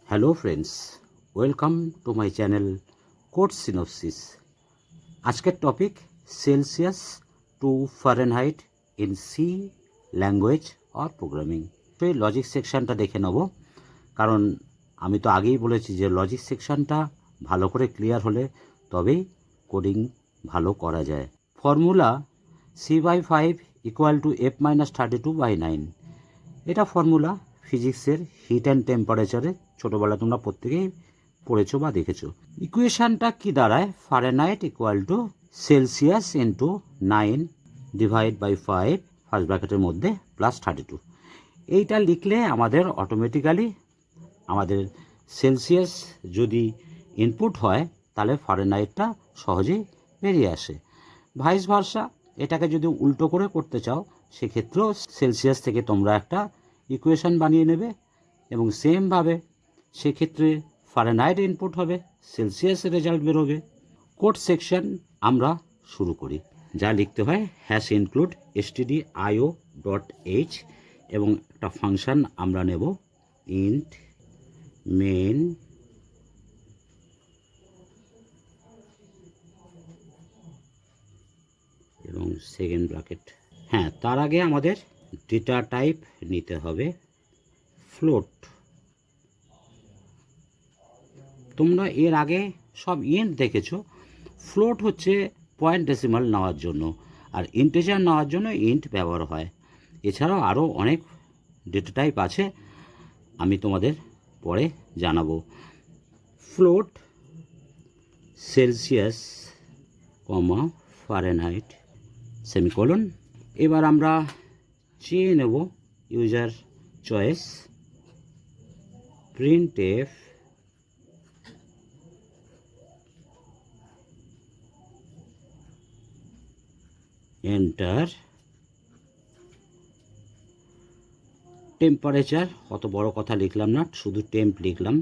Hello friends, welcome to my channel code synopsis. আজকের topic Celsius to Fahrenheit in C language or programming. তো এই logic সেকশানটা দেখে নেব, কারণ আমি তো আগেই বলেছি যে লজিক সেকশানটা ভালো করে ক্লিয়ার হলে তবেই কোডিং ভালো করা যায়। Formula C/5 = F-32/9। এটা ফর্মুলা ফিজিক্সের হিট অ্যান্ড টেম্পারেচারে ছোটোবেলা তোমরা প্রত্যেকেই পড়েছো বা দেখেছো। ইকুয়েশানটা কি দাঁড়ায়? ফারেনহাইট = সেলসিয়াস ইন্টু 9/5 ফার্স্ট ব্র্যাকেটের মধ্যে +32। এইটা লিখলে আমাদের অটোমেটিক্যালি আমাদের সেলসিয়াস যদি ইনপুট হয় তাহলে ফারেনহাইটটা সহজেই বেরিয়ে আসে। ভাইস ভার্সা, এটাকে যদি উল্টো করে করতে চাও সেক্ষেত্রেও সেলসিয়াস থেকে তোমরা একটা ইকুয়েশান বানিয়ে নেবে এবং সেমভাবে সেক্ষেত্রে ফারেনহাইট ইনপুট হবে, সেলসিয়াসের রেজাল্ট বেরোবে। কোড সেকশন আমরা শুরু করি। যা লিখতে হয় #include stdio.h এবং একটা ফাংশন আমরা নেব int main এবং সেকেন্ড ব্র্যাকেট। হ্যাঁ, তার আগে আমাদের ডেটা টাইপ নিতে হবে ফ্লোট। তোমরা এর আগে সব ইন্ট দেখেছো। ফ্লোট হচ্ছে পয়েন্ট ডেসিমাল নেওয়ার জন্য, আর ইন্টিজার নেওয়ার জন্য ইন্ট ব্যবহার হয়। এছাড়াও আরও অনেক ডেটা টাইপ আছে, আমি তোমাদের পরে জানাবো। Float, Celsius, Fahrenheit, semicolon. এবার আমরা চেয়ে নেব user choice, printf enter temperature. অত বড় কথা লিখলাম না, শুধু টেম্প লিখলাম।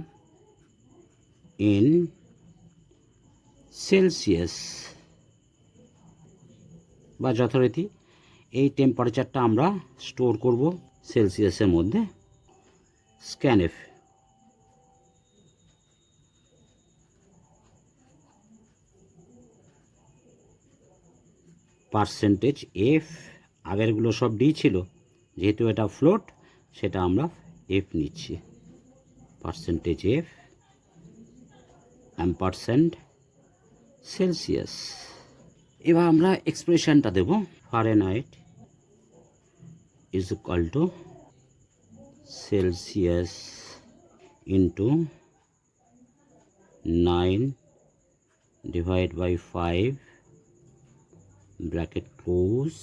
ইন সেলসিয়াস বা যথারীতি এই টেম্পারেচারটা আমরা স্টোর করব সেলসিয়াসের মধ্যে। স্ক্যানএফ %f, আগেরগুলো সব ডি ছিল, যেহেতু এটা ফ্লোট সেটা আমরা এফ নিচ্ছি। %f ampersand Celsius. এবার আমরা এক্সপ্রেশনটা দেব Fahrenheit = Celsius into 9/5 bracket close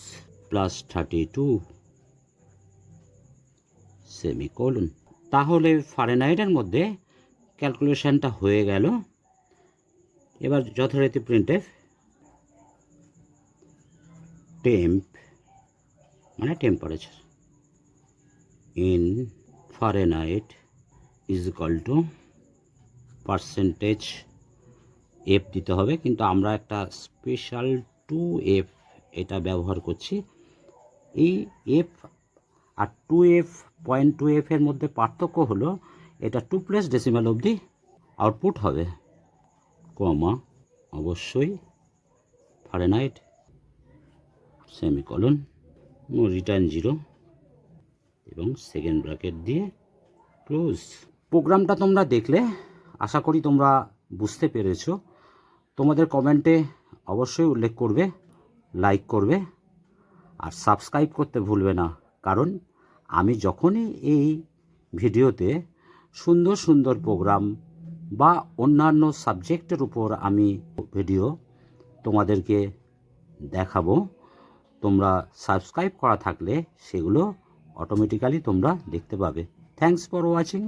+32 semicolon. তাহলে ফারেনহাইটের মধ্যে ক্যালকুলেশনটা হয়ে গেল। এবার যথারীতি printf টেম্প মানে টেম্পারেচার ইন ফারেনহাইট %f দিতে হবে, কিন্তু আমরা একটা স্পেশাল 2f এটা ব্যবহার করছি। এই f আর 2f, 0.2f এর মধ্যে পার্থক্য হলো এটা 2 ডেসিমাল অবধি আউটপুট হবে, অবশ্যই ফারেনহাইট, সেমিকোলন, রিটার্ন 0 এবং সেকেন্ড ব্র্যাকেট দিয়ে ক্লোজ। প্রোগ্রামটা তোমরা দেখলে আশা করি তোমরা বুঝতে পেরেছো। তোমাদের কমেন্টে অবশ্যই উল্লেখ করবে, লাইক করবে আর সাবস্ক্রাইব করতে ভুলবে না, কারণ আমি যখনই এই ভিডিওতে সুন্দর সুন্দর প্রোগ্রাম বা অন্যান্য সাবজেক্টের উপর আমি ভিডিও তোমাদেরকে দেখাবো, তোমরা সাবস্ক্রাইব করা থাকলে সেগুলো অটোমেটিক্যালি তোমরা দেখতে পাবে। Thanks for watching.